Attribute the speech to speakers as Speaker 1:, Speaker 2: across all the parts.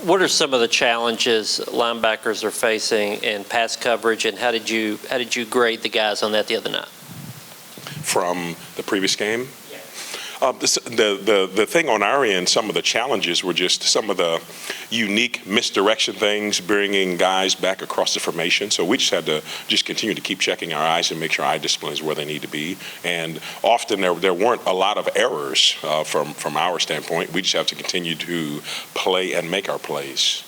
Speaker 1: What are some of the challenges linebackers are facing in pass coverage, and how did you grade the guys on that the other night?
Speaker 2: From the previous game? The thing on our end, some of the challenges were just some of the unique misdirection things, bringing guys back across the formation. So we just had to just continue to keep checking our eyes and make sure eye discipline is where they need to be. And often there weren't a lot of errors from our standpoint. We just have to continue to play and make our plays.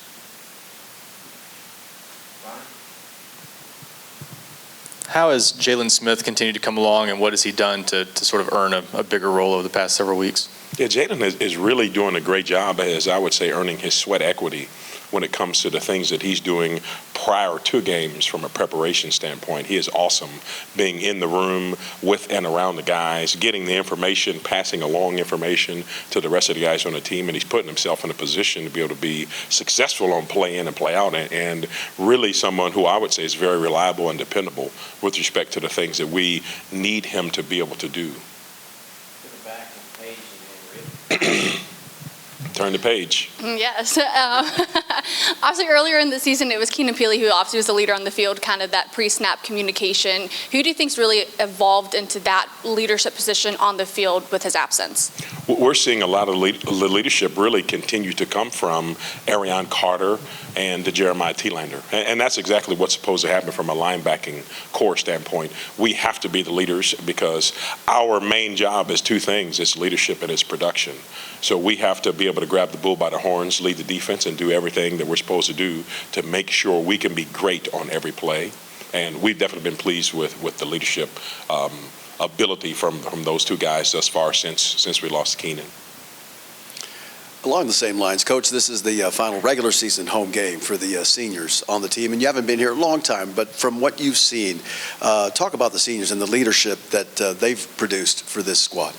Speaker 3: How has Jalen Smith continued to come along, and what has he done to sort of earn a bigger role over the past several weeks?
Speaker 2: Yeah, Jalen is really doing a great job, as I would say, earning his sweat equity when it comes to the things that he's doing prior to games from a preparation standpoint. He is awesome being in the room with and around the guys, getting the information, passing along information to the rest of the guys on the team, and he's putting himself in a position to be able to be successful on play in and play out, and really someone who I would say is very reliable and dependable with respect to the things that we need him to be able to do. Turn the page.
Speaker 4: Yes. Obviously, earlier in the season, it was Keenan Peely who obviously was the leader on the field, kind of that pre-snap communication. Who do you think's really evolved into that leadership position on the field with his absence?
Speaker 2: We're seeing a lot of the leadership really continue to come from Arion Carter and Jeremiah Thielander. And that's exactly what's supposed to happen from a linebacking core standpoint. We have to be the leaders because our main job is two things. It's leadership and it's production. So we have to be able to grab the bull by the horns, lead the defense, and do everything that we're supposed to do to make sure we can be great on every play. And we've definitely been pleased with the leadership ability from those two guys thus far since we lost Keenan.
Speaker 5: Along the same lines, Coach, this is the final regular season home game for the seniors on the team, and you haven't been here a long time, but from what you've seen, talk about the seniors and the leadership that they've produced for this squad.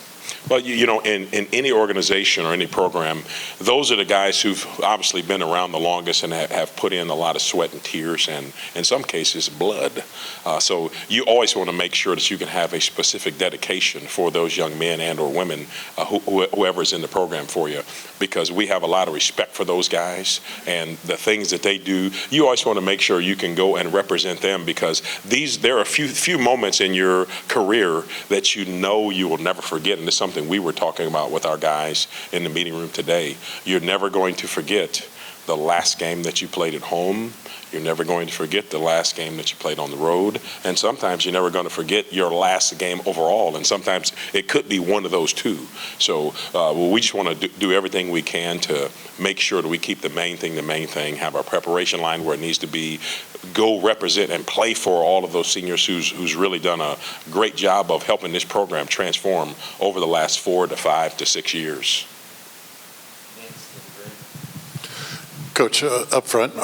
Speaker 2: Well, you know, in any organization or any program, those are the guys who've obviously been around the longest and have put in a lot of sweat and tears and, in some cases, blood. So you always want to make sure that you can have a specific dedication for those young men and or women, whoever's in the program for you, because we have a lot of respect for those guys and the things that they do. You always want to make sure you can go and represent them because there are a few moments in your career that you know you will never forget, and it's something we were talking about with our guys in the meeting room today. You're never going to forget the last game that you played at home. You're never going to forget the last game that you played on the road. And sometimes you're never going to forget your last game overall. And sometimes it could be one of those two. So we just want to do everything we can to make sure that we keep the main thing, have our preparation line where it needs to be, go represent and play for all of those seniors who's really done a great job of helping this program transform over the last 4 to 5 to 6 years.
Speaker 6: Coach, up front,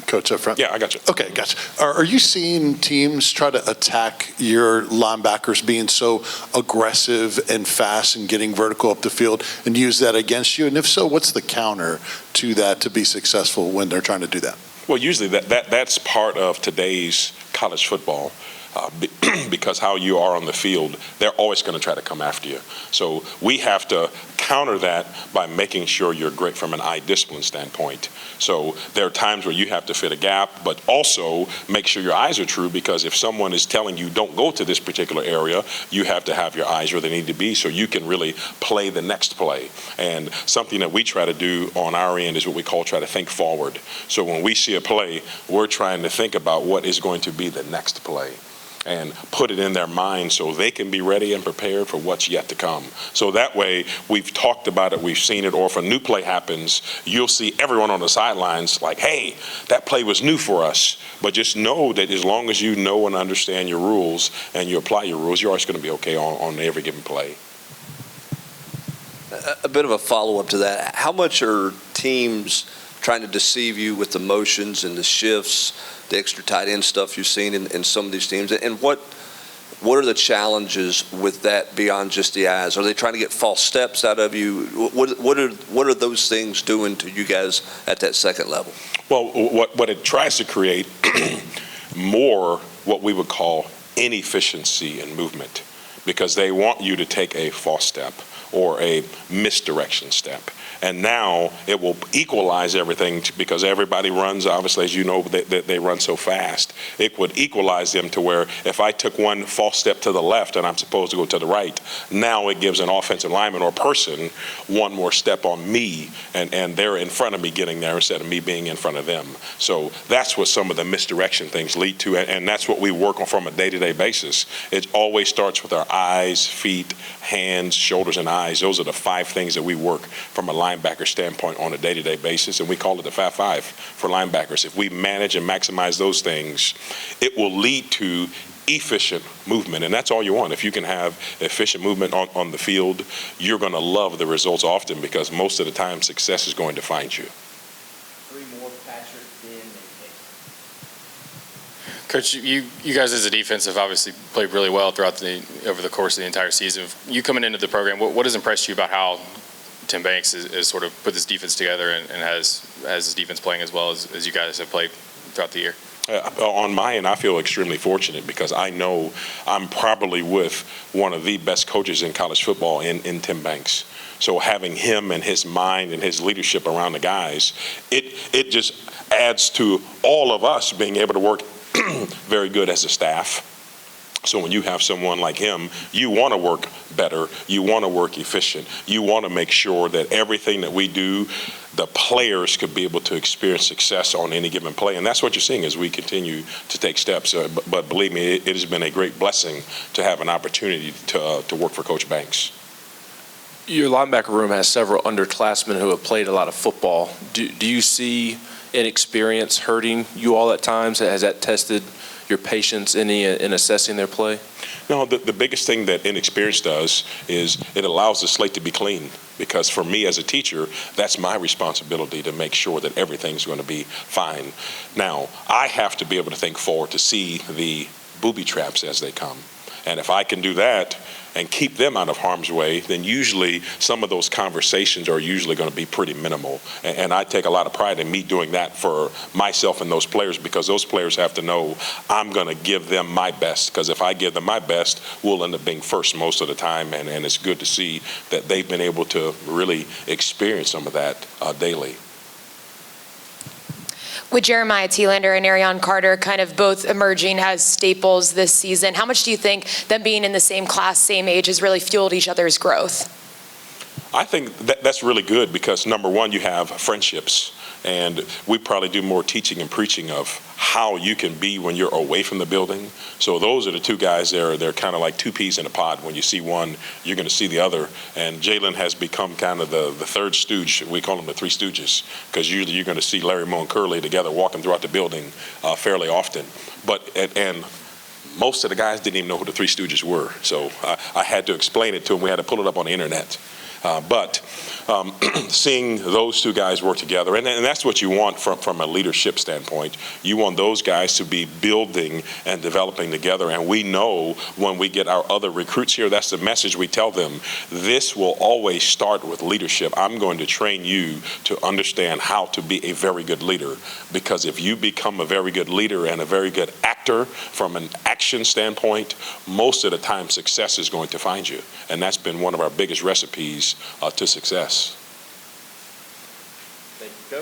Speaker 6: Coach up front?
Speaker 2: Yeah, I got you.
Speaker 6: Okay, gotcha. Are you seeing teams try to attack your linebackers being so aggressive and fast and getting vertical up the field and use that against you? And if so, what's the counter to that to be successful when they're trying to do that?
Speaker 2: Well, usually that's part of today's college football. Because how you are on the field, they're always going to try to come after you. So we have to counter that by making sure you're great from an eye discipline standpoint. So there are times where you have to fit a gap, but also make sure your eyes are true, because if someone is telling you don't go to this particular area, you have to have your eyes where they need to be so you can really play the next play. And something that we try to do on our end is what we call try to think forward. So when we see a play, we're trying to think about what is going to be the next play and put it in their mind so they can be ready and prepared for what's yet to come. So that way, we've talked about it, we've seen it, or if a new play happens, you'll see everyone on the sidelines like, hey, that play was new for us. But just know that as long as you know and understand your rules and you apply your rules, you're always going to be okay on every given play.
Speaker 7: A bit of a follow-up to that. How much are teams trying to deceive you with the motions and the shifts, the extra tight end stuff you've seen in some of these teams? And what are the challenges with that beyond just the eyes? Are they trying to get false steps out of you? What are those things doing to you guys at that second level?
Speaker 2: Well, what it tries to create more what we would call inefficiency in movement, because they want you to take a false step or a misdirection step. And now it will equalize everything because everybody runs, obviously, as you know, they run so fast. It would equalize them to where if I took one false step to the left and I'm supposed to go to the right, now it gives an offensive lineman or person one more step on me, and they're in front of me getting there instead of me being in front of them. So that's what some of the misdirection things lead to, and that's what we work on from a day-to-day basis. It always starts with our eyes, feet, hands, shoulders, and eyes. Those are the 5 things that we work from a linebacker standpoint on a day-to-day basis, and we call it the Fab 5 for linebackers. If we manage and maximize those things, it will lead to efficient movement, and that's all you want. If you can have efficient movement on the field, you're going to love the results often because most of the time success is going to find you.
Speaker 8: 3 more, Patrick, then
Speaker 3: Coach, you guys as a defense have obviously played really well over the course of the entire season. You coming into the program, what has impressed you about how Tim Banks has sort of put this defense together and has his defense playing as well as you guys have played throughout the year?
Speaker 2: On my end, I feel extremely fortunate because I know I'm probably with one of the best coaches in college football in Tim Banks. So having him and his mind and his leadership around the guys, it just adds to all of us being able to work very good as a staff. So when you have someone like him, you want to work better, you want to work efficient, you want to make sure that everything that we do, the players could be able to experience success on any given play. And that's what you're seeing as we continue to take steps. But believe me, it has been a great blessing to have an opportunity to work for Coach Banks.
Speaker 9: Your linebacker room has several underclassmen who have played a lot of football. Do you see inexperience hurting you all at times? Has that tested your patience in assessing their play?
Speaker 2: No, the biggest thing that inexperience does is it allows the slate to be clean. Because for me as a teacher, that's my responsibility to make sure that everything's going to be fine. Now, I have to be able to think forward to see the booby traps as they come. And if I can do that and keep them out of harm's way, then usually some of those conversations are usually going to be pretty minimal. And I take a lot of pride in me doing that for myself and those players because those players have to know I'm going to give them my best. Because if I give them my best, we'll end up being first most of the time. And it's good to see that they've been able to really experience some of that daily.
Speaker 10: With Jeremiah Thielander and Arion Carter kind of both emerging as staples this season, how much do you think them being in the same class, same age, has really fueled each other's growth?
Speaker 2: I think that's really good because, number one, you have friendships. And we probably do more teaching and preaching of how you can be when you're away from the building. So those are the 2 guys there. They're kind of like 2 peas in a pod. When you see one, you're going to see the other. And Jalen has become kind of the third stooge. We call them the 3 Stooges because usually you're going to see Larry, Moe, and Curly together walking throughout the building fairly often. And most of the guys didn't even know who the 3 Stooges were. So I had to explain it to them. We had to pull it up on the internet. But seeing those 2 guys work together, and that's what you want from a leadership standpoint. You want those guys to be building and developing together. And we know when we get our other recruits here, that's the message we tell them. This will always start with leadership. I'm going to train you to understand how to be a very good leader. Because if you become a very good leader and a very good actor from an action standpoint, most of the time success is going to find you. And that's been one of our biggest recipes to success.